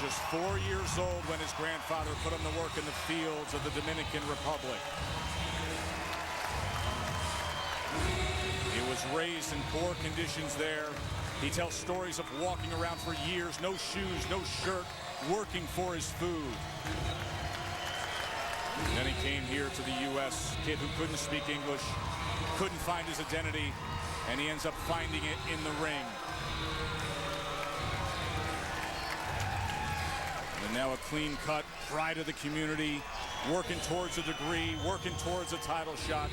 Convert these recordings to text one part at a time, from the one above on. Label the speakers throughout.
Speaker 1: just 4 years old when his grandfather put him to work in the fields of the Dominican Republic. He was raised in poor conditions there. He tells stories of walking around for years, no shoes, no shirt, working for his food. And then he came here to the U.S., kid who couldn't speak English, couldn't find his identity, and he ends up finding it in the ring. And now a clean-cut, pride of the community, working towards a degree, working towards a title shot.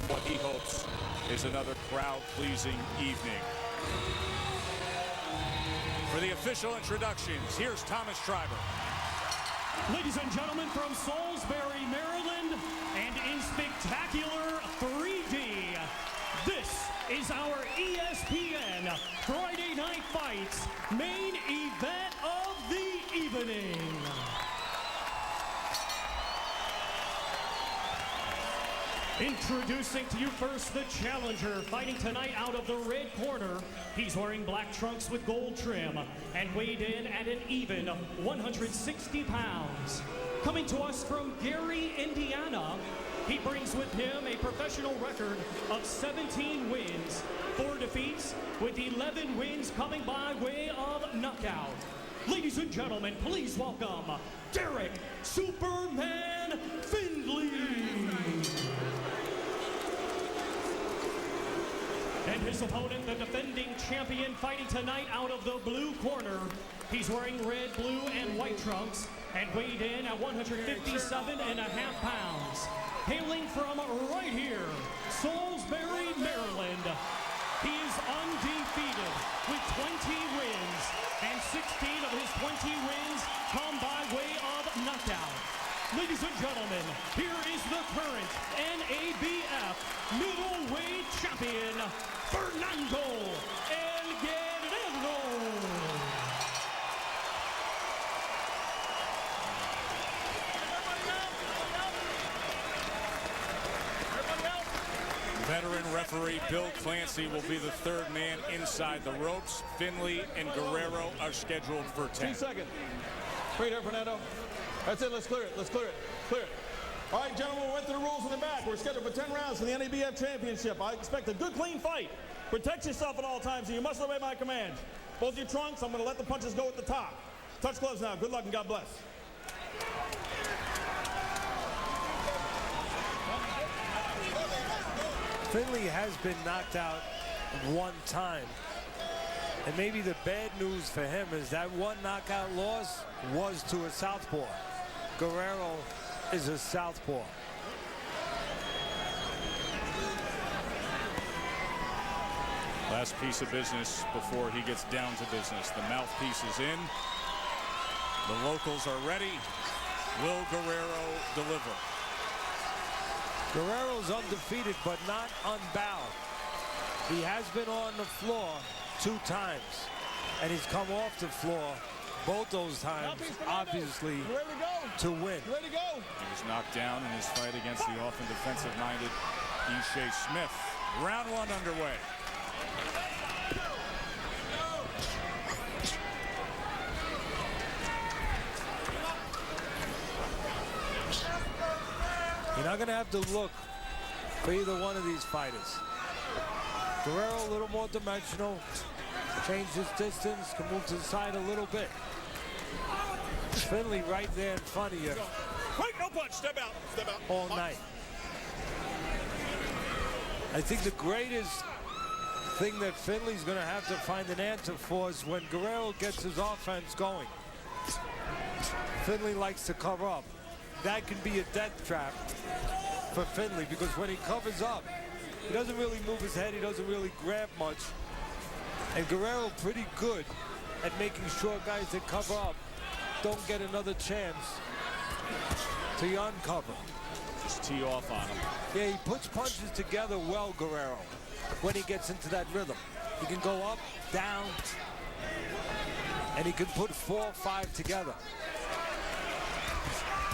Speaker 1: What he hopes is another crowd-pleasing evening. For the official introductions, here's Thomas Schreiber.
Speaker 2: Ladies and gentlemen, from Salisbury, Maryland, and in spectacular 3D, this is our ESPN Friday Night Fights main event of the evening. Introducing to you first the challenger, fighting tonight out of the red corner. He's wearing black trunks with gold trim and weighed in at an even 160 pounds. Coming to us from Gary, Indiana, he brings with him a professional record of 17 wins, 4 defeats, with 11 wins coming by way of knockout. Ladies and gentlemen, please welcome Derrick Superman Findley. And his opponent, the defending champion, fighting tonight out of the blue corner. He's wearing red, blue, and white trunks and weighed in at 157.5 pounds. Hailing from right here, Salisbury, Maryland. He is undefeated with 20 wins, and 16 of his 20 wins come by way of knockout. Ladies and gentlemen, here is the current NABF middleweight champion, Fernando Guerrero.
Speaker 1: Veteran referee Bill Clancy will be the third man inside the ropes. Findley and Guerrero are scheduled for 10.
Speaker 3: 2 seconds. Right here, Fernando. That's it. Let's clear it. Let's clear it. Clear it. All right, gentlemen, we went through the rules in the back. We're scheduled for 10 rounds for the NABF Championship. I expect a good, clean fight. Protect yourself at all times, and you must obey my commands. Both your trunks, I'm going to let the punches go at the top. Touch gloves now. Good luck and God bless.
Speaker 4: Findley has been knocked out one time. And maybe the bad news for him is that one knockout loss was to a southpaw. Guerrero is a southpaw.
Speaker 1: Last piece of business before he gets down to business. The mouthpiece is in. The locals are ready. Will Guerrero deliver?
Speaker 4: Guerrero's undefeated, but not unbowed. He has been on the floor 2 times, and he's come off the floor both those times, obviously, to win.
Speaker 3: Ready to go.
Speaker 1: He was knocked down in his fight against the often defensive-minded Ishai Smith. Round 1 underway.
Speaker 4: You're not going to have to look for either one of these fighters. Guerrero a little more dimensional, change his distance, can move to the side a little bit. Findley right there in front of you.
Speaker 3: Quick, no punch. Step out. Step out.
Speaker 4: All night. I think the greatest thing that Findley's going to have to find an answer for is when Guerrero gets his offense going. Findley likes to cover up. That can be a death trap for Findley, because when he covers up, he doesn't really move his head, he doesn't really grab much. And Guerrero pretty good at making sure guys that cover up don't get another chance to uncover.
Speaker 1: Just tee off on him.
Speaker 4: Yeah, he puts punches together well, Guerrero, when he gets into that rhythm. He can go up, down, and he can put 4 or 5 together.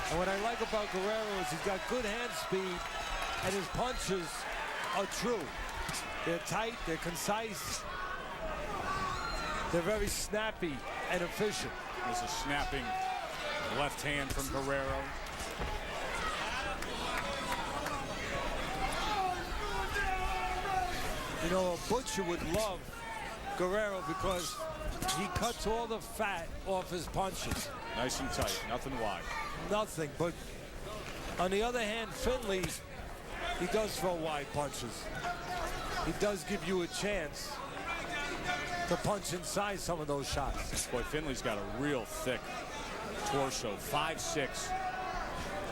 Speaker 4: And what I like about Guerrero is he's got good hand speed, and his punches are true. They're tight, they're concise, they're very snappy, and efficient.
Speaker 1: There's a snapping left hand from Guerrero.
Speaker 4: You know, a butcher would love Guerrero because he cuts all the fat off his punches.
Speaker 1: Nice and tight, nothing wide.
Speaker 4: Nothing, but on the other hand, Findley, he does throw wide punches. He does give you a chance to punch inside some of those shots.
Speaker 1: Boy, Findley's got a real thick torso, 5'6",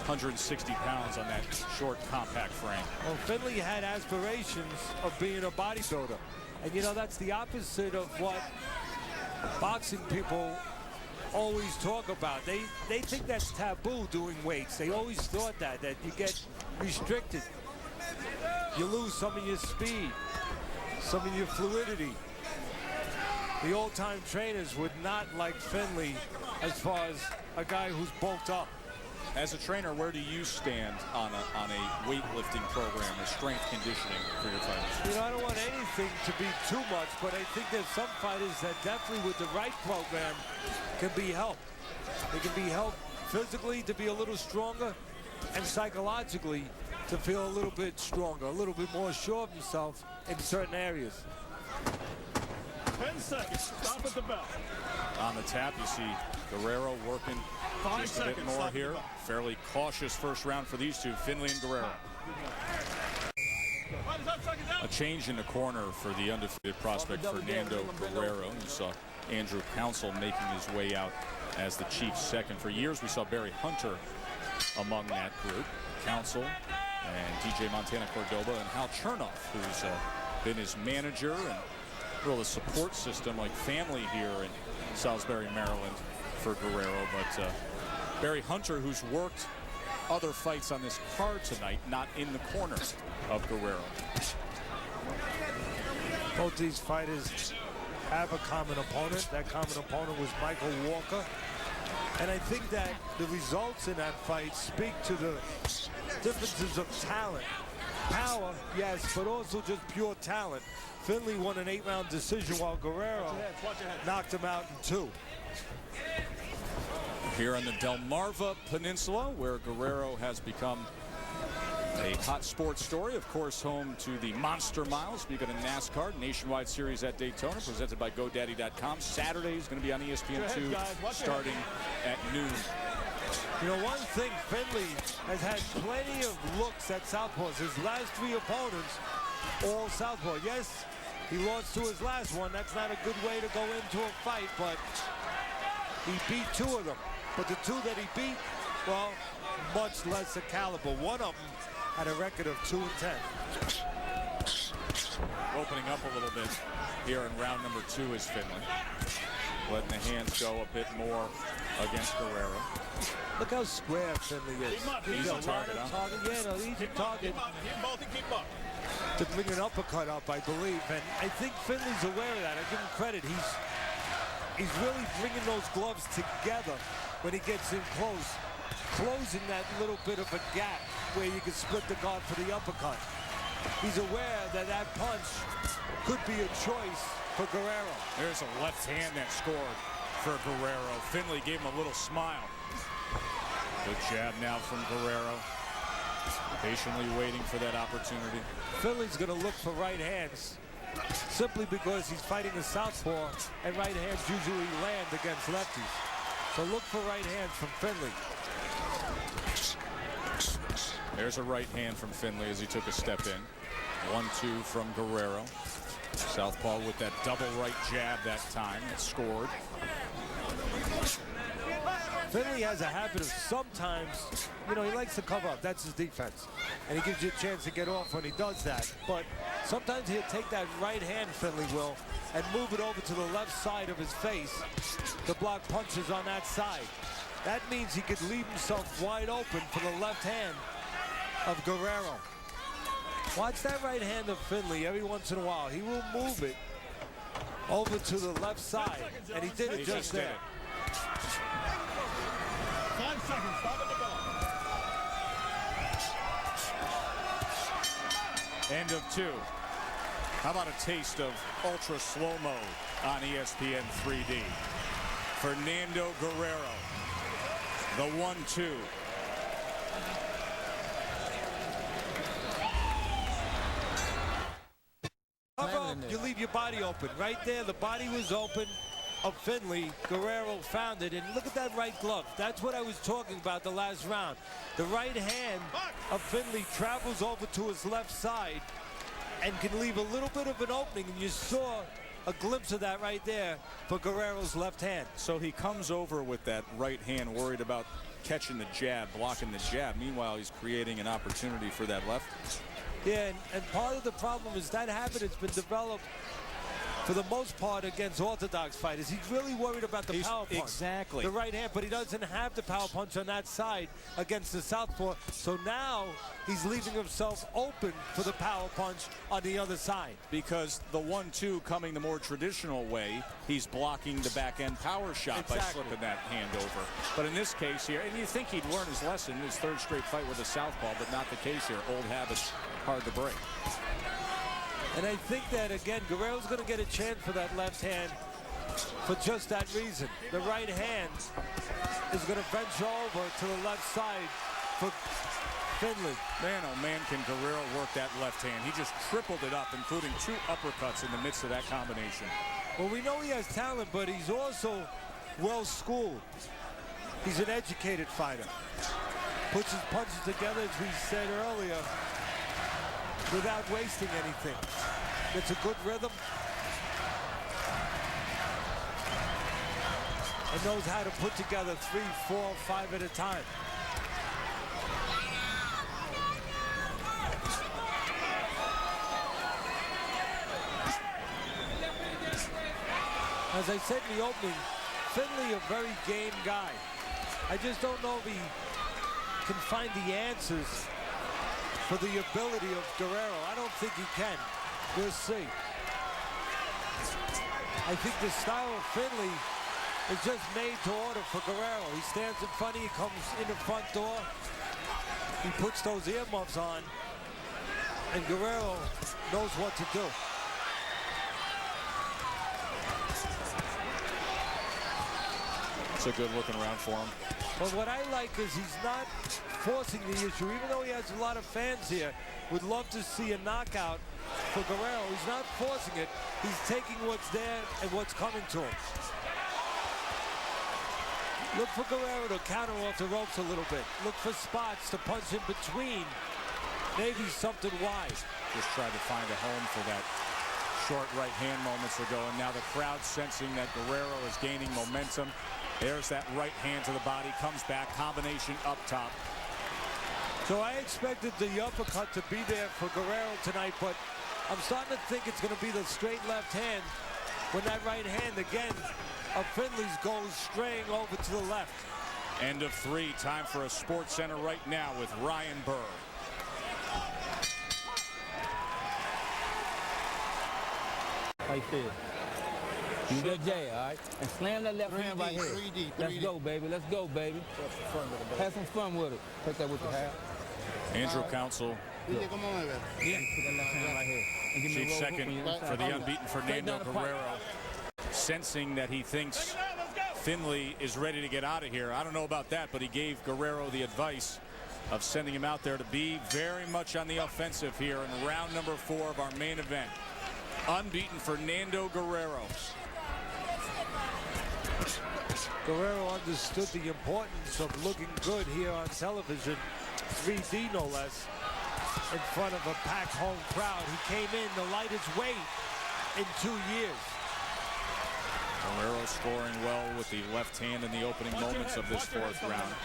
Speaker 1: 160 pounds on that short, compact frame.
Speaker 4: Well, Findley had aspirations of being a bodybuilder. And, you know, that's the opposite of what boxing people always talk about. They think that's taboo, doing weights. They always thought that you get restricted. You lose some of your speed, some of your fluidity. The old-time trainers would not like Findley as far as a guy who's bulked up.
Speaker 1: As a trainer, where do you stand on a weightlifting program or strength conditioning for your fighters?
Speaker 4: You know, I don't want anything to be too much, but I think there's some fighters that definitely with the right program can be helped. They can be helped physically to be a little stronger and psychologically to feel a little bit stronger, a little bit more sure of himself in certain areas.
Speaker 3: 10 seconds. Stop at the bell.
Speaker 1: On the tap, you see Guerrero working just a bit more here. Fairly cautious first round for these two, Findley and Guerrero. A change in the corner for the undefeated prospect Fernando Guerrero. You saw Andrew Council making his way out as the Chiefs' second. For years, we saw Barry Hunter among that group. Council and DJ Montana Cordoba and Hal Chernoff, who's been his manager and really a support system like family here in Salisbury, Maryland for Guerrero. But Barry Hunter, who's worked other fights on this card tonight, not in the corner of Guerrero.
Speaker 4: Both these fighters have a common opponent. That common opponent was Michael Walker. And I think that the results in that fight speak to the differences of talent. Power, yes, but also just pure talent. Findley won an 8-round decision while Guerrero knocked him out in 2.
Speaker 1: Here on the Delmarva Peninsula, where Guerrero has become a hot sports story, of course, home to the Monster Mile. Speaking of NASCAR, nationwide series at Daytona, presented by GoDaddy.com. Saturday is going to be on ESPN2, starting at noon.
Speaker 4: You know, one thing, Findley has had plenty of looks at southpaws. His last 3 opponents, all southpaw. Yes, he lost to his last one. That's not a good way to go into a fight, but he beat 2 of them. But the 2 that he beat, well, much lesser caliber. One of them had a record of 2-10.
Speaker 1: Opening up a little bit here in round number 2 is Findley. Letting the hands go a bit more against Guerrero.
Speaker 4: Look how square Findley is.
Speaker 1: Easy target, huh?
Speaker 4: Yeah, no, easy target.
Speaker 3: Keep up.
Speaker 4: To bring an uppercut up, I believe. And I think Findley's aware of that. I give him credit. He's really bringing those gloves together when he gets in close, closing that little bit of a gap where you can split the guard for the uppercut. He's aware that that punch could be a choice for Guerrero.
Speaker 1: There's a left hand that scored for Guerrero. Findley gave him a little smile. Good jab now from Guerrero. Patiently waiting for that opportunity.
Speaker 4: Findley's going to look for right hands simply because he's fighting a southpaw, and right hands usually land against lefties. So look for right hands from Findley.
Speaker 1: There's a right hand from Findley as he took a step in. 1-2 from Guerrero. Southpaw with that double right jab that time. It scored.
Speaker 4: Findley has a habit of sometimes, you know, he likes to cover up. That's his defense. And he gives you a chance to get off when he does that. But sometimes he'll take that right hand, Findley will, and move it over to the left side of his face to block punches on that side. That means he could leave himself wide open for the left hand of Guerrero. Watch that right hand of Findley every once in a while. He will move it over to the left side, and he did it just there.
Speaker 3: 5 seconds. Stop at the bell.
Speaker 1: End of 2. How about a taste of ultra slow-mo on ESPN 3D? Fernando Guerrero, the 1-2.
Speaker 4: You leave your body open. Right there, the body was open of Findley. Guerrero found it, and look at that right glove. That's what I was talking about the last round. The right hand of Findley travels over to his left side and can leave a little bit of an opening, and you saw a glimpse of that right there for Guerrero's left hand.
Speaker 1: So he comes over with that right hand, worried about catching the jab, blocking the jab. Meanwhile, he's creating an opportunity for that left.
Speaker 4: Yeah, and part of the problem is that habit has been developed for the most part against orthodox fighters. He's really worried about the power punch.
Speaker 1: Exactly.
Speaker 4: The right hand, but he doesn't have the power punch on that side against the southpaw. So now he's leaving himself open for the power punch on the other side.
Speaker 1: Because the 1-2 coming the more traditional way, he's blocking the back-end power shot by slipping that hand over. But in this case here, and you think he'd learn his lesson in his third straight fight with a southpaw, but not the case here. Old habits, hard to break.
Speaker 4: And I think that, again, Guerrero's going to get a chance for that left hand for just that reason. The right hand is going to venture over to the left side for Findley.
Speaker 1: Man, oh man, can Guerrero work that left hand. He just tripled it up, including 2 uppercuts in the midst of that combination.
Speaker 4: Well, we know he has talent, but he's also well-schooled. He's an educated fighter. Puts his punches together, as we said earlier, without wasting anything. It's a good rhythm. And knows how to put together 3, 4, 5 at a time. As I said in the opening, Findley a very game guy. I just don't know if he can find the answers for the ability of Guerrero. I don't think he can. We'll see. I think the style of Findley is just made to order for Guerrero. He stands in front, he comes in the front door. He puts those earmuffs on, and Guerrero knows what to do.
Speaker 1: It's a good looking around for him.
Speaker 4: But what I like is he's not forcing the issue, even though he has a lot of fans here. Would love to see a knockout for Guerrero. He's not forcing it. He's taking what's there and what's coming to him. Look for Guerrero to counter off the ropes a little bit. Look for spots to punch in between. Maybe something wide.
Speaker 1: Just tried to find a home for that short right hand moments ago, and now the crowd sensing that Guerrero is gaining momentum. There's that right hand to the body, comes back, combination up top.
Speaker 4: So I expected the uppercut to be there for Guerrero tonight, but I'm starting to think it's going to be the straight left hand when that right hand again of Findley's goes straying over to the left.
Speaker 1: End of 3, time for a Sports Center right now with Ryan Burr.
Speaker 5: Like this. You got Jay, all right? And slam that left hand right here. 3D. Let's go, baby. Let's go, baby. Have some fun with it. Take that with the half.
Speaker 1: Andrew Council,
Speaker 5: Yeah. Put that left hand right here. And give me a
Speaker 1: chief
Speaker 5: roll
Speaker 1: second
Speaker 5: hook on your
Speaker 1: for the
Speaker 5: inside.
Speaker 1: unbeaten Fernando
Speaker 5: Straight down the pipe.
Speaker 1: Guerrero, sensing that he thinks Findley is ready to get out of here. I don't know about that, but he gave Guerrero the advice of sending him out there to be very much on the offensive here in round number 4 of our main event. Unbeaten Fernando Guerrero.
Speaker 4: Guerrero understood the importance of looking good here on television, 3D no less, in front of a packed home crowd. He came in the lightest weight in 2 years.
Speaker 1: Guerrero scoring well with the left hand in the opening moments of this 4th round.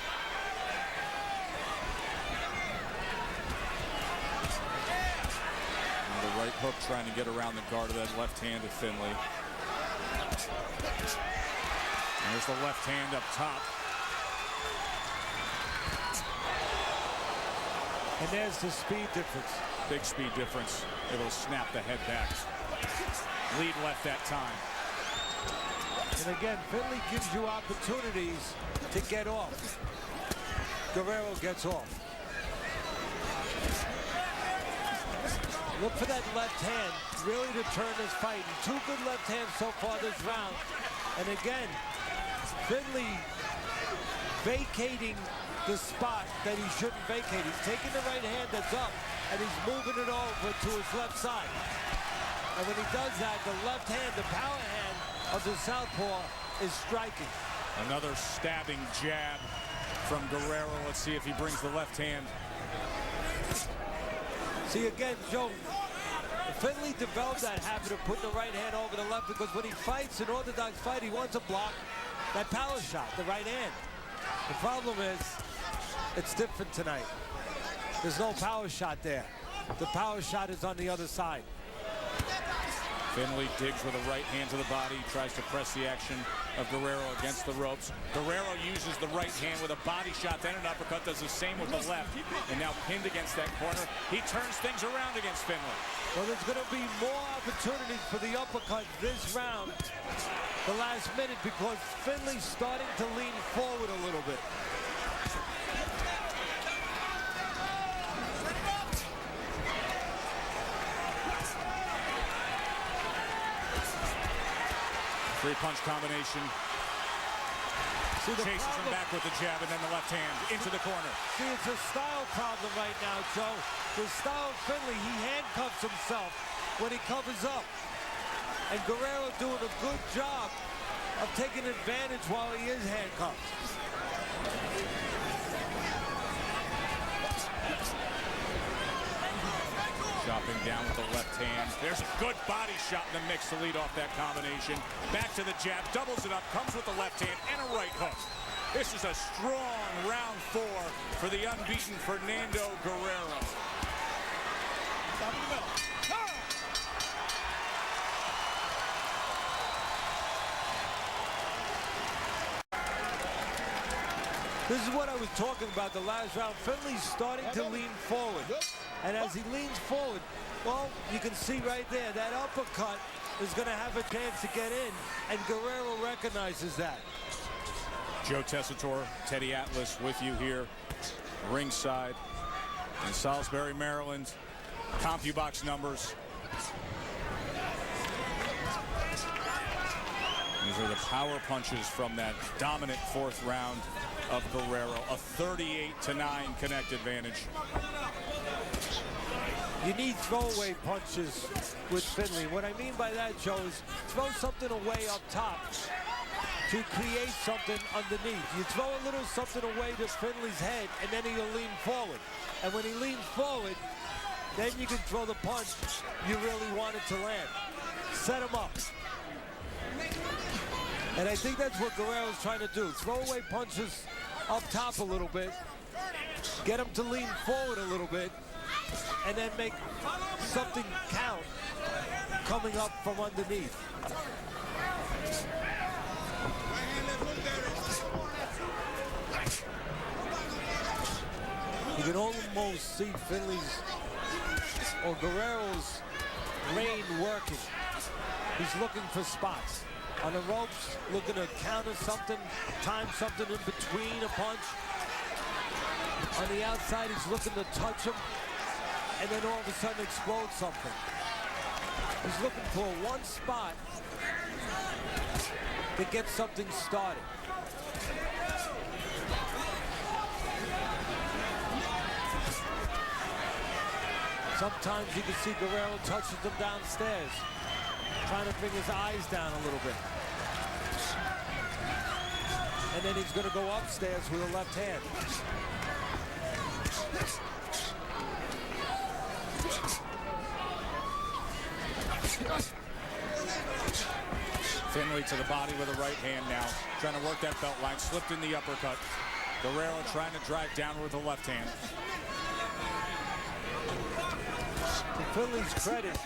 Speaker 1: Now the right hook trying to get around the guard of that left hand of Findley. There's the left hand up top.
Speaker 4: And there's the speed difference.
Speaker 1: Big speed difference. It'll snap the head back. Lead left that time.
Speaker 4: And again, Findley gives you opportunities to get off. Guerrero gets off. Look for that left hand really to turn this fight. 2 good left hands so far this round. And again, Findley vacating the spot that he shouldn't vacate. He's taking the right hand that's up, and he's moving it over to his left side. And when he does that, the left hand, the power hand of the southpaw is striking.
Speaker 1: Another stabbing jab from Guerrero. Let's see if he brings the left hand.
Speaker 4: See, again, Joe, Findley developed that habit of putting the right hand over the left because when he fights, an orthodox fight, he wants to block that power shot, the right hand. The problem is, it's different tonight. There's no power shot there. The power shot is on the other side.
Speaker 1: Findley digs with a right hand to the body, tries to press the action of Guerrero against the ropes. Guerrero uses the right hand with a body shot, then an uppercut, does the same with the left, and now pinned against that corner. He turns things around against Findley.
Speaker 4: Well, there's going to be more opportunities for the uppercut this round, the last minute, because Findley's starting to lean forward a little bit.
Speaker 1: Three-punch combination. Chases him back with the jab and then the left hand into the corner.
Speaker 4: See, it's a style problem right now, Joe. The style of Findley, he handcuffs himself when he covers up. And Guerrero doing a good job of taking advantage while he is handcuffed.
Speaker 1: Chopping down with the left hand. There's a good body shot in the mix to lead off that combination. Back to the jab, doubles it up, comes with the left hand and a right hook. This is a strong round 4 for the unbeaten Fernando Guerrero.
Speaker 4: This is what I was talking about the last round. Findley's starting to lean forward. And as he leans forward, well, you can see right there, that uppercut is going to have a chance to get in, and Guerrero recognizes that.
Speaker 1: Joe Tessitore, Teddy Atlas with you here, ringside in Salisbury, Maryland. CompuBox numbers. These are the power punches from that dominant 4th round of Guerrero. A 38-9 connect advantage.
Speaker 4: You need throwaway punches with Findley. What I mean by that, Joe, is throw something away up top to create something underneath. You throw a little something away to Findley's head, and then he'll lean forward. And when he leans forward, then you can throw the punch you really wanted to land. Set him up. And I think that's what Guerrero's trying to do. Throw away punches up top a little bit, get him to lean forward a little bit, and then make something count coming up from underneath. You can almost see Findley's or Guerrero's brain working. He's looking for spots. On the ropes, looking to counter something, time something in between a punch. On the outside, he's looking to touch him, and then all of a sudden explode something. He's looking for one spot to get something started. Sometimes you can see Guerrero touches him downstairs, trying to bring his eyes down a little bit. And then he's going to go upstairs with a left hand.
Speaker 1: Findley to the body with a right hand now. Trying to work that belt line. Slipped in the uppercut. Guerrero trying to drive down with the left hand.
Speaker 4: To Findley's credit,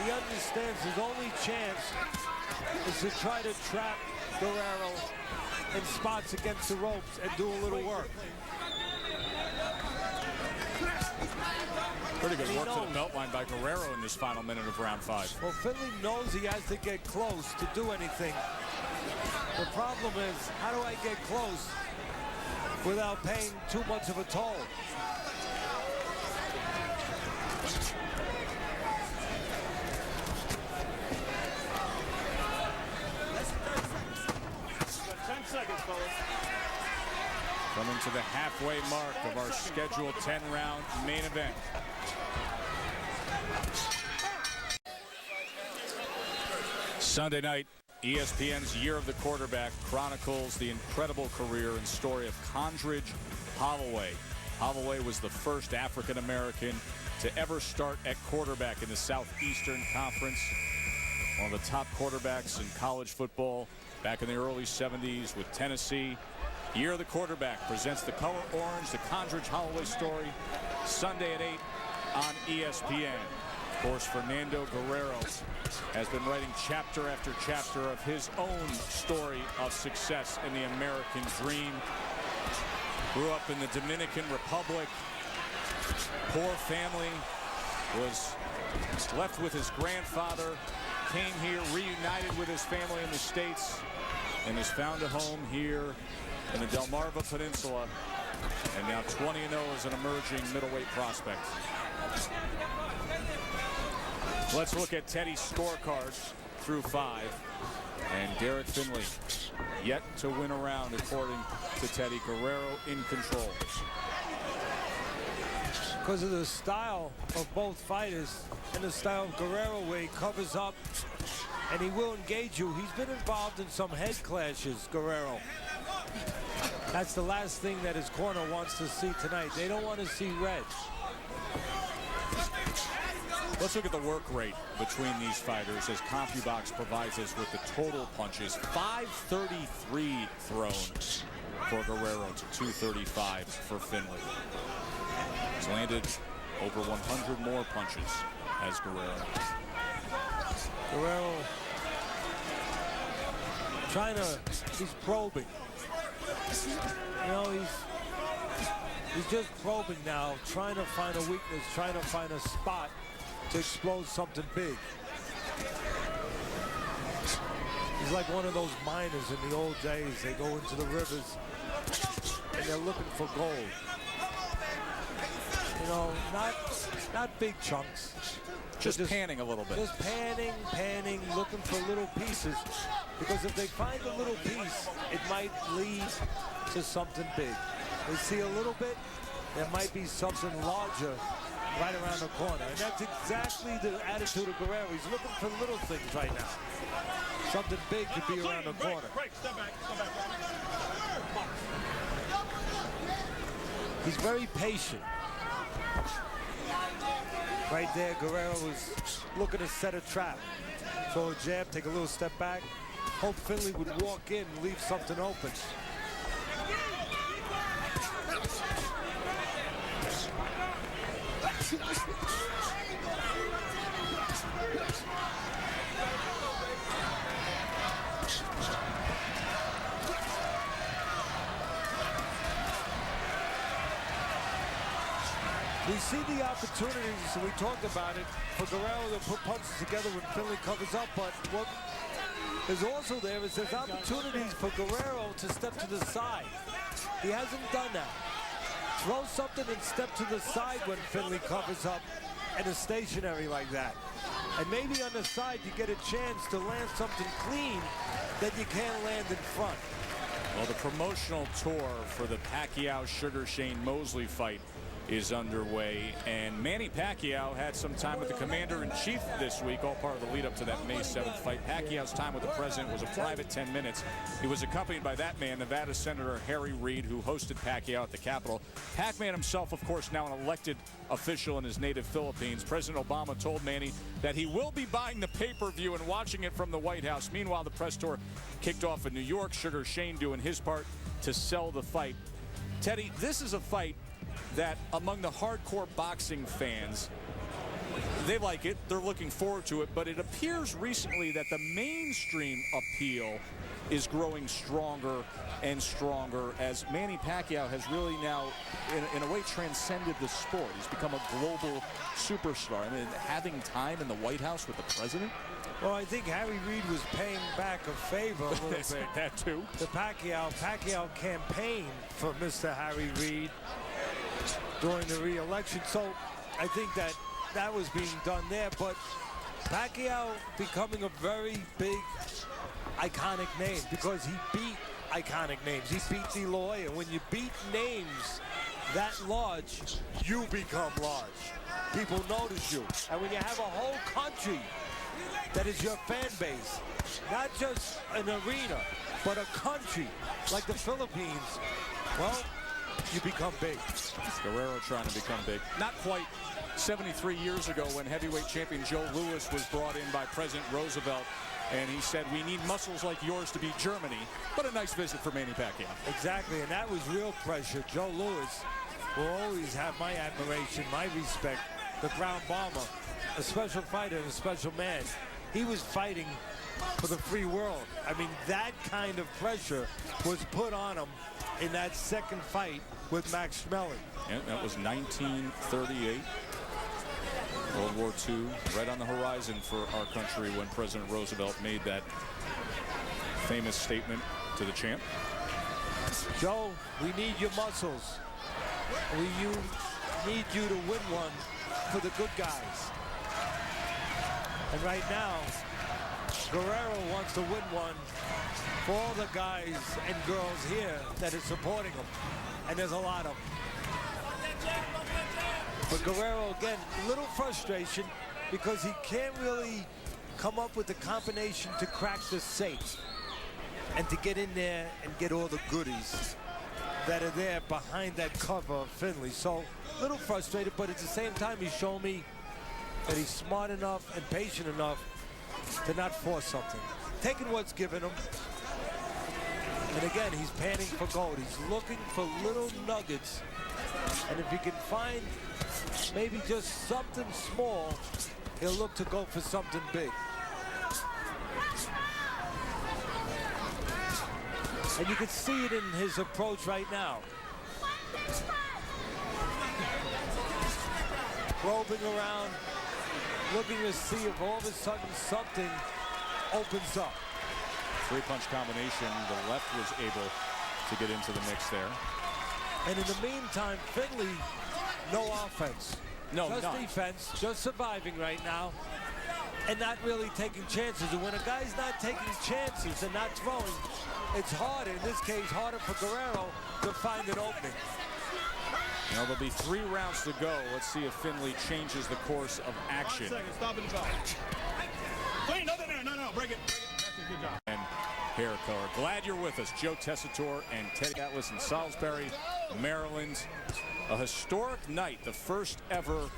Speaker 4: he understands his only chance is to try to trap Guerrero in spots against the ropes and do a little work.
Speaker 1: Pretty good work to the belt line by Guerrero in this final minute of round 5.
Speaker 4: Well, Findley knows he has to get close to do anything. The problem is, how do I get close without paying too much of a toll?
Speaker 1: Coming to the halfway mark of our scheduled 10-round main event. Sunday night, ESPN's Year of the Quarterback chronicles the incredible career and story of Condredge Holloway. Holloway was the first African-American to ever start at quarterback in the Southeastern Conference. One of the top quarterbacks in college football back in the early 70s with Tennessee. Year of the Quarterback presents the color orange, the Condredge Holloway story, Sunday at 8 on ESPN. Of course, Fernando Guerrero has been writing chapter after chapter of his own story of success in the American dream. Grew up in the Dominican Republic. Poor family. Was left with his grandfather. Came here, reunited with his family in the States, and has found a home here in the Delmarva Peninsula, and now 20-0 as an emerging middleweight prospect. Let's look at Teddy's scorecards through 5, and Derrick Findley yet to win a round according to Teddy. Guerrero in control.
Speaker 4: Because of the style of both fighters and the style of Guerrero, where he covers up and he will engage you. He's been involved in some head clashes, Guerrero. That's the last thing that his corner wants to see tonight. They don't want to see red.
Speaker 1: Let's look at the work rate between ththese fighters as CompuBox provides us with the total punches. 533 thrown for Guerrero to 235 for Findley. He's landed over 100 more punches as Guerrero.
Speaker 4: Guerrero he's probing. You know, he's just probing now, trying to find a weakness, trying to find a spot to explode something big. He's like one of those miners in the old days. They go into the rivers and they're looking for gold. You know, not big chunks.
Speaker 1: Just panning a little bit.
Speaker 4: Just panning, looking for little pieces. Because if they find a little piece, it might lead to something big. They see a little bit, there might be something larger right around the corner. And that's exactly the attitude of Guerrero. He's looking for little things right now. Something big could be around the corner.
Speaker 3: Step back.
Speaker 4: He's very patient. Right there, Guerrero was looking to set a trap. Throw a jab, take a little step back. Hope Findley would walk in and leave something open. We see the opportunities, and we talked about it, for Guerrero to put punches together when Findley covers up, but what is also there is there's opportunities for Guerrero to step to the side. He hasn't done that. Throw something and step to the side when Findley covers up and is stationary like that. And maybe on the side you get a chance to land something clean that you can't land in front.
Speaker 1: Well, the promotional tour for the Pacquiao-Sugar Shane Mosley fight is underway, and Manny Pacquiao had some time with the commander-in-chief this week, all part of the lead-up to that May 7th fight. Pacquiao's time with the president was a private 10 minutes. He was accompanied by that man, Nevada Senator Harry Reid, who hosted Pacquiao at the Capitol. Pac-Man himself, of course, now an elected official in his native Philippines. President Obama told Manny that he will be buying the pay-per-view and watching it from the White House. Meanwhile, the press tour kicked off in New York. Sugar Shane doing his part to sell the fight. Teddy, this is a fight that among the hardcore boxing fans, they like it, they're looking forward to it, but it appears recently that the mainstream appeal is growing stronger and stronger as Manny Pacquiao has really now, in a way, transcended the sport. He's become a global superstar. I mean, having time in the White House with the president.
Speaker 4: Well, I think Harry Reid was paying back a favor a little bit.
Speaker 1: That too.
Speaker 4: The Pacquiao campaign for Mr. Harry Reid during the re-election. So I think that was being done there. But Pacquiao becoming a very big, iconic name because he beat iconic names. He beat Deloy, and when you beat names that large, you become large. People notice you. And when you have a whole country that is your fan base, not just an arena, but a country like the Philippines, well, you become big.
Speaker 1: Guerrero trying to become big. Not quite 73 years ago when heavyweight champion Joe Louis was brought in by President Roosevelt, and he said, we need muscles like yours to beat Germany. But a nice visit for Manny Pacquiao.
Speaker 4: Exactly, and that was real pressure. Joe Louis will always have my admiration, my respect. The ground bomber, a special fighter and a special man. He was fighting for the free world. I mean, that kind of pressure was put on him in that second fight with Max Schmeling.
Speaker 1: Yeah, that was 1938. World War II, right on the horizon for our country when President Roosevelt made that famous statement to the champ.
Speaker 4: Joe, we need your muscles. We need you to win one for the good guys. And right now, Guerrero wants to win one for all the guys and girls here that are supporting him. And there's a lot of them. But Guerrero, again, a little frustration because he can't really come up with the combination to crack the safe and to get in there and get all the goodies that are there behind that cover of Findley. So a little frustrated, but at the same time, he's shown me that he's smart enough and patient enough to not force something. Taking what's given him. And again, he's panning for gold. He's looking for little nuggets. And if he can find maybe just something small, he'll look to go for something big. And you can see it in his approach right now. Probing around, looking to see if all of a sudden something opens up.
Speaker 1: Three-punch combination. The left was able to get into the mix there.
Speaker 4: And in the meantime, Findley, no offense.
Speaker 1: No,
Speaker 4: just
Speaker 1: none.
Speaker 4: defense, just surviving right now, and not really taking chances. And when a guy's not taking chances and not throwing, it's harder, in this case, harder for Guerrero to find an opening.
Speaker 1: Now there'll be 3 rounds to go. Let's see if Findley changes the course of action.
Speaker 3: 1 second, stop and go. Wait, no, break it. That's a good job.
Speaker 1: And hair color. Glad you're with us. Joe Tessitore and Teddy Atlas in Salisbury, Maryland. A historic night, the first ever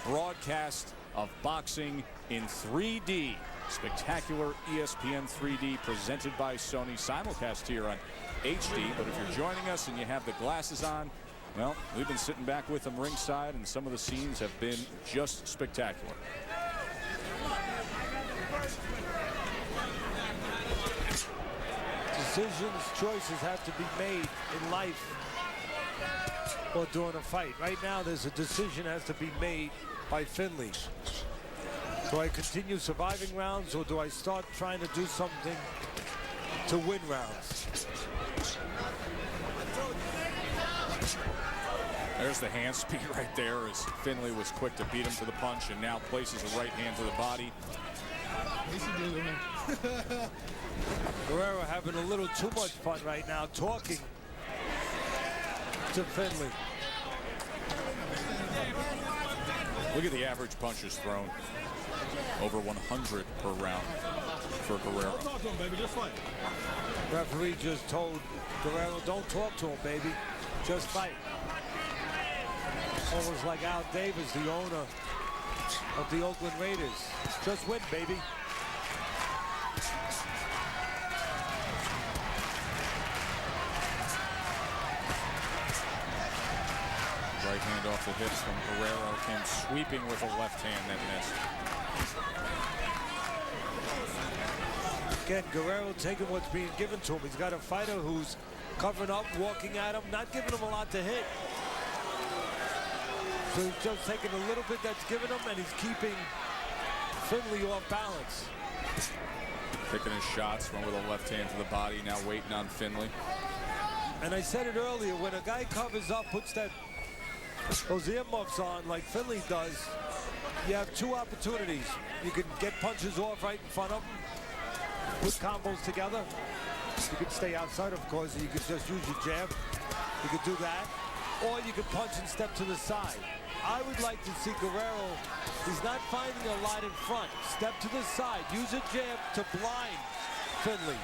Speaker 1: broadcast of boxing in 3D. Spectacular ESPN 3D presented by Sony, simulcast here on HD. But if you're joining us and you have the glasses on, well, we've been sitting back with them ringside, and some of the scenes have been just spectacular.
Speaker 4: Decisions, choices have to be made in life or during a fight. Right now, there's a decision has to be made by Findley. Do I continue surviving rounds, or do I start trying to do something to win rounds?
Speaker 1: There's the hand speed right there as Findley was quick to beat him to the punch and now places a right hand to the body.
Speaker 4: Guerrero having a little too much fun right now, talking to Findley.
Speaker 1: Look at the average punches thrown. Over 100 per round for Guerrero.
Speaker 3: Don't talk to him, baby, just fight.
Speaker 4: Referee just told Guerrero, don't talk to him, baby. Just fight. Almost like Al Davis, the owner of the Oakland Raiders. Just win, baby.
Speaker 1: Right hand off the hips from Guerrero. Came sweeping with a left hand that missed.
Speaker 4: Again, Guerrero taking what's being given to him. He's got a fighter who's covering up, walking at him, not giving him a lot to hit. So he's just taking a little bit that's given him, and he's keeping Findley off balance.
Speaker 1: Picking his shots, one with a left hand to the body, now waiting on Findley.
Speaker 4: And I said it earlier, when a guy covers up, puts those earmuffs on like Findley does, you have 2 opportunities. You can get punches off right in front of him, put combos together, You could stay outside, of course, and you could just use your jab. You could do that. Or you could punch and step to the side. I would like to see Guerrero, he's not finding a lot in front. Step to the side, use a jab to blind Findley.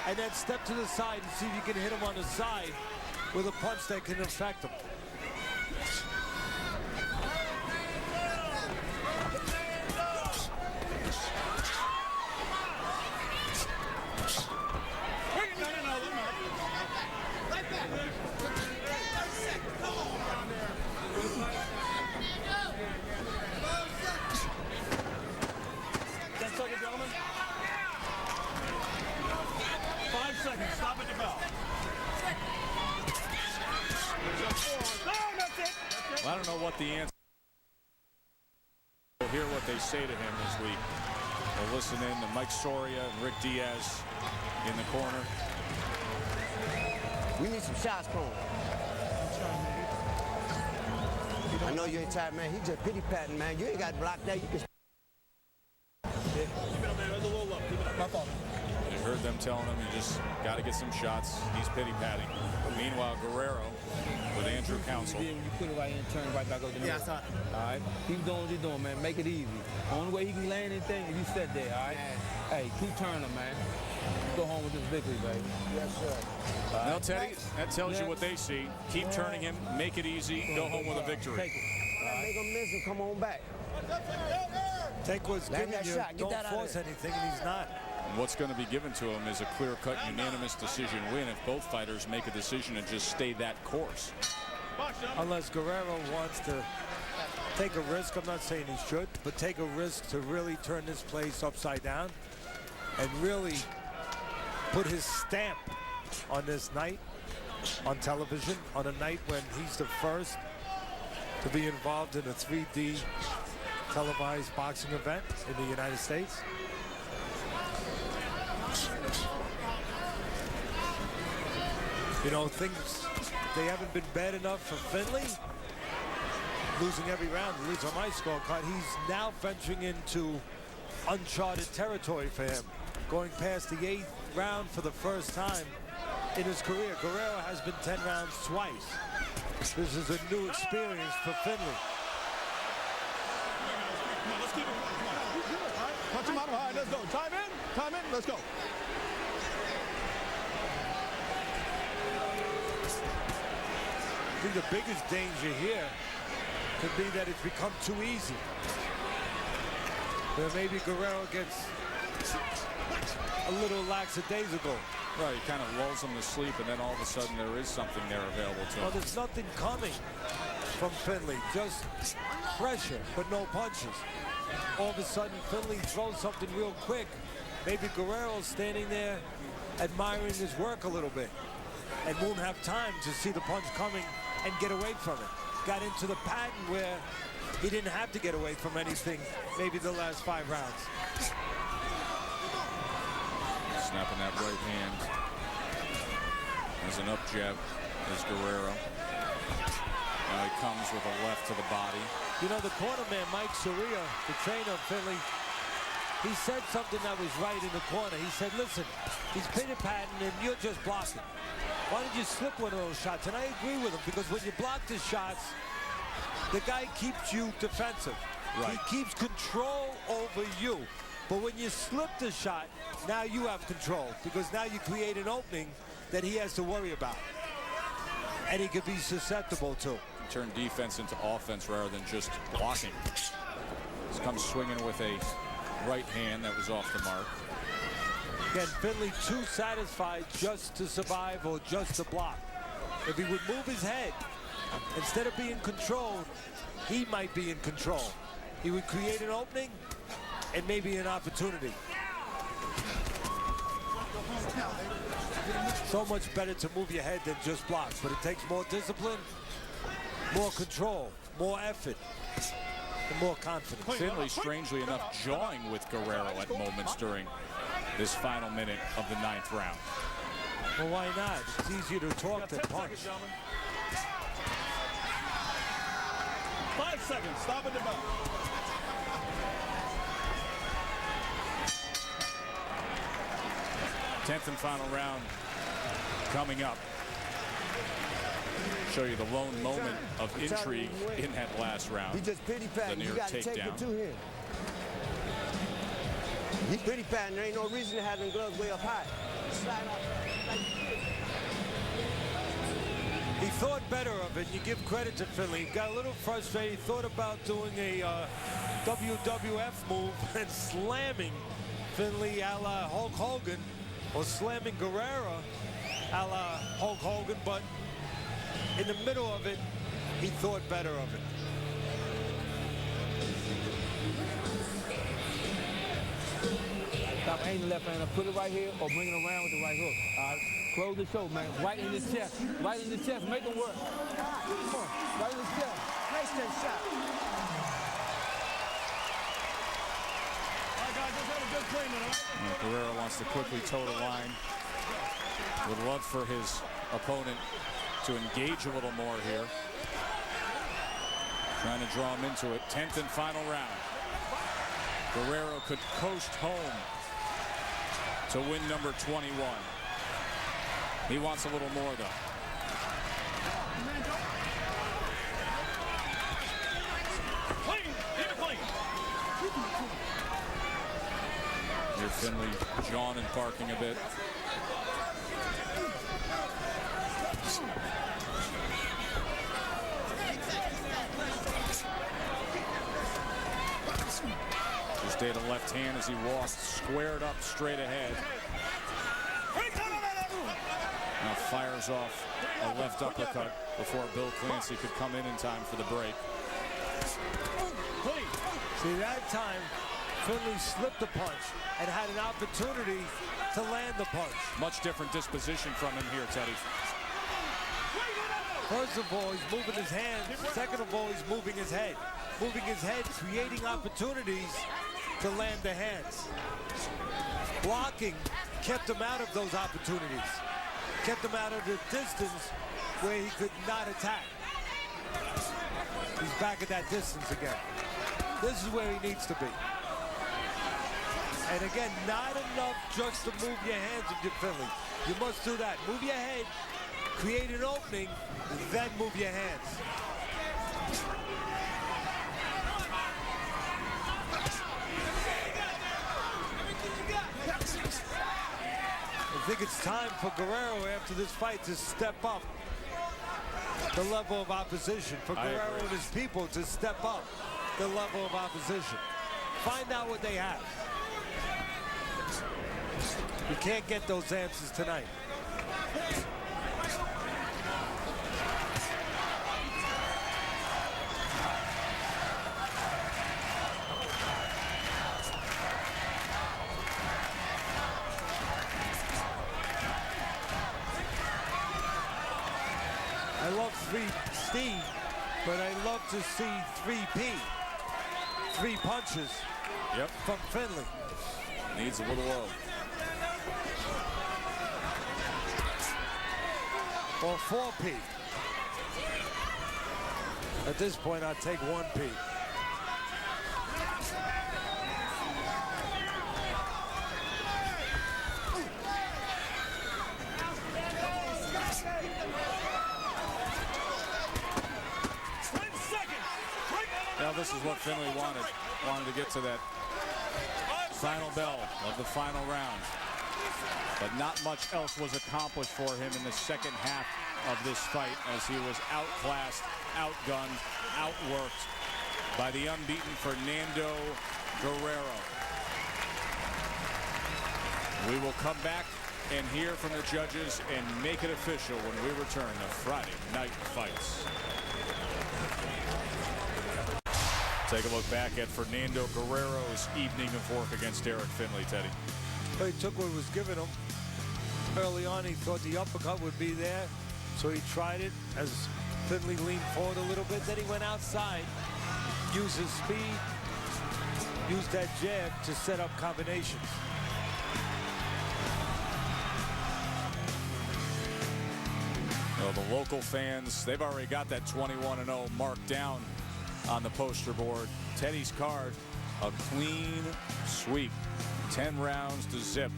Speaker 4: And then step to the side and see if you can hit him on the side with a punch that can affect him.
Speaker 3: Stop at the bell.
Speaker 1: Well, I don't know what the answer. We'll hear what they say to him as we'll listen in to Mike Soria and Rick Diaz in the corner.
Speaker 6: We need some shots from him. I know you ain't tired, man. He just pity patting, man. You ain't got blocked there. You can.
Speaker 3: Keep it up, man. That's a little low. Keep it up. My fault.
Speaker 1: You heard them telling him you just got to get some shots. He's pity patting. Meanwhile, Guerrero with Andrew Counsel.
Speaker 5: You put it right in, turn it right back up the middle.
Speaker 6: Yeah, I saw it.
Speaker 5: All right? Keep doing what you're doing, man. Make it easy. Only way he can land anything is you sit there, all right? Yeah. Hey, keep turning, man. Go home with this victory, baby.
Speaker 6: Yes, sir.
Speaker 1: Now, Teddy, that tells you what they see. Keep turning him, make it easy, go home with a victory.
Speaker 5: Take it.
Speaker 6: Make him miss and come on back.
Speaker 4: Take what's
Speaker 6: Land
Speaker 4: given
Speaker 6: that
Speaker 4: you.
Speaker 6: shot. Get
Speaker 4: Don't
Speaker 6: that out
Speaker 4: force
Speaker 6: of there.
Speaker 4: anything, and he's not.
Speaker 1: And what's going to be given to him is a clear-cut unanimous decision win if both fighters make a decision and just stay that course.
Speaker 4: Unless Guerrero wants to take a risk. I'm not saying he should, but take a risk to really turn this place upside down and really put his stamp on this night on television, on a night when he's the first to be involved in a 3D televised boxing event in the United States. You know, things, they haven't been bad enough for Findley. Losing every round, at least on my scorecard. He's now venturing into uncharted territory for him. Going past the 8th round for the first time in his career. Guerrero has been 10 rounds twice. This is a new experience for Findley.
Speaker 3: Come on, let's keep it. All right, punch him out. All right, let's go. Time in, let's go.
Speaker 4: I think the biggest danger here could be that it's become too easy. Where maybe Guerrero gets a little lackadaisical.
Speaker 1: Right, he kind of lulls him to sleep, and then all of a sudden there is something there available to him.
Speaker 4: Well, there's nothing coming from Findley, just pressure, but no punches. All of a sudden, Findley throws something real quick. Maybe Guerrero's standing there admiring his work a little bit and won't have time to see the punch coming and get away from it. Got into the pattern where he didn't have to get away from anything maybe the last 5 rounds.
Speaker 1: Snapping that right hand. There's an up jab. There's Guerrero. Now he comes with a left to the body.
Speaker 4: You know, the corner man, Mike Soria, the trainer of Findley, he said something that was right in the corner. He said, listen, he's pitty-patting and you're just blocking. Why don't you slip one of those shots? And I agree with him, because when you block the shots, the guy keeps you defensive. Right. He keeps control over you. But when you slip the shot, now you have control, because now you create an opening that he has to worry about. And he could be susceptible to.
Speaker 1: Turn defense into offense rather than just blocking. He comes swinging with a right hand that was off the mark.
Speaker 4: Again, Findley too satisfied just to survive or just to block. If he would move his head, instead of being controlled, he might be in control. He would create an opening and maybe an opportunity. So much better to move your head than just block, but it takes more discipline, more control, more effort, and more confidence.
Speaker 1: Findley, strangely enough, jawing with Guerrero at moments during this final minute of the 9th round.
Speaker 4: Well, why not? It's easier to talk than punch.
Speaker 3: 5 seconds. Stop at the bell.
Speaker 1: 10th and final round coming up. Show you the lone moment of intrigue in that last round.
Speaker 6: He just pity
Speaker 1: The
Speaker 6: patting.
Speaker 1: near
Speaker 6: You got to take
Speaker 1: takedown.
Speaker 6: it to him. He pity patting. There ain't no reason to have them gloves way up high. Slide out like this.
Speaker 4: He thought better of it. You give credit to Findley. He got a little frustrated. He thought about doing a WWF move and slamming Findley a la Hulk Hogan, or slamming Guerrero a la Hulk Hogan, but in the middle of it, he thought better of it.
Speaker 5: Stop aiming left hand, put it right here or bring it around with the right hook. All right, close the show, man. Right in the chest. Right in the chest. Make it work. Come on. Right in the chest.
Speaker 6: Nice that shot.
Speaker 3: All right, guys, let's have a good clean tonight.
Speaker 1: Guerrero wants to quickly toe the line. Would love for his opponent to engage a little more here. Trying to draw him into it. 10th and final round. Guerrero could coast home to win number 21. He wants a little more, though.
Speaker 3: Clean. Keep it clean.
Speaker 1: Here Findley jawing and barking a bit. Just stayed a left hand as he walked, squared up straight ahead. Now fires off a left uppercut before Bill Clancy could come in time for the break.
Speaker 4: See, that time, Findley slipped a punch and had an opportunity to land the punch.
Speaker 1: Much different disposition from him here, Teddy.
Speaker 4: First of all, he's moving his hands. Second of all, he's moving his head. Moving his head, creating opportunities to land the hands. Blocking kept him out of those opportunities. Kept him out of the distance where he could not attack. He's back at that distance again. This is where he needs to be. And again, not enough just to move your hands into Findley. You must do that. Move your head, create an opening, then move your hands. I think it's time for Guerrero after this fight to step up the level of opposition. For Guerrero and his people to step up the level of opposition. Find out what they have. You can't get those answers tonight. I love 3C, but I love to see 3P. 3 punches from Findley.
Speaker 1: Needs a little low.
Speaker 4: Or 4P. At this point, I'd take 1P.
Speaker 1: Now this is what Findley wanted. Wanted to get to that final bell of the final round. But not much else was accomplished for him in the second half of this fight as he was outclassed, outgunned, outworked by the unbeaten Fernando Guerrero. We will come back and hear from the judges and make it official when we return to Friday Night Fights. Take a look back at Fernando Guerrero's evening of work against Derrick Findley, Teddy.
Speaker 4: Well, he took what was given him. Early on, he thought the uppercut would be there, so he tried it as Findley leaned forward a little bit. Then he went outside, used his speed, used that jab to set up combinations.
Speaker 1: Well, the local fans, they've already got that 21-0 marked down on the poster board. Teddy's card, a clean sweep. 10 rounds to zip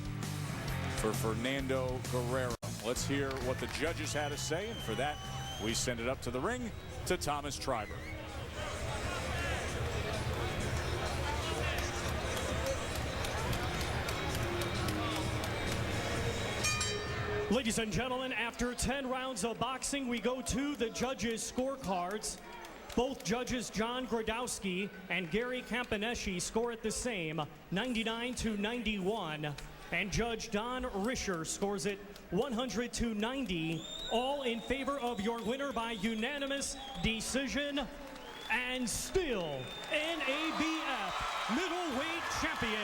Speaker 1: for Fernando Guerrero. Let's hear what the judges had to say, and for that, we send it up to the ring to Thomas Triber.
Speaker 2: Ladies and gentlemen, after 10 rounds of boxing, we go to the judges' scorecards. Both judges, John Gradowski and Gary Campaneschi, score it the same, 99-91. And Judge Don Risher scores it 100-90, all in favor of your winner by unanimous decision, and still NABF middleweight champion,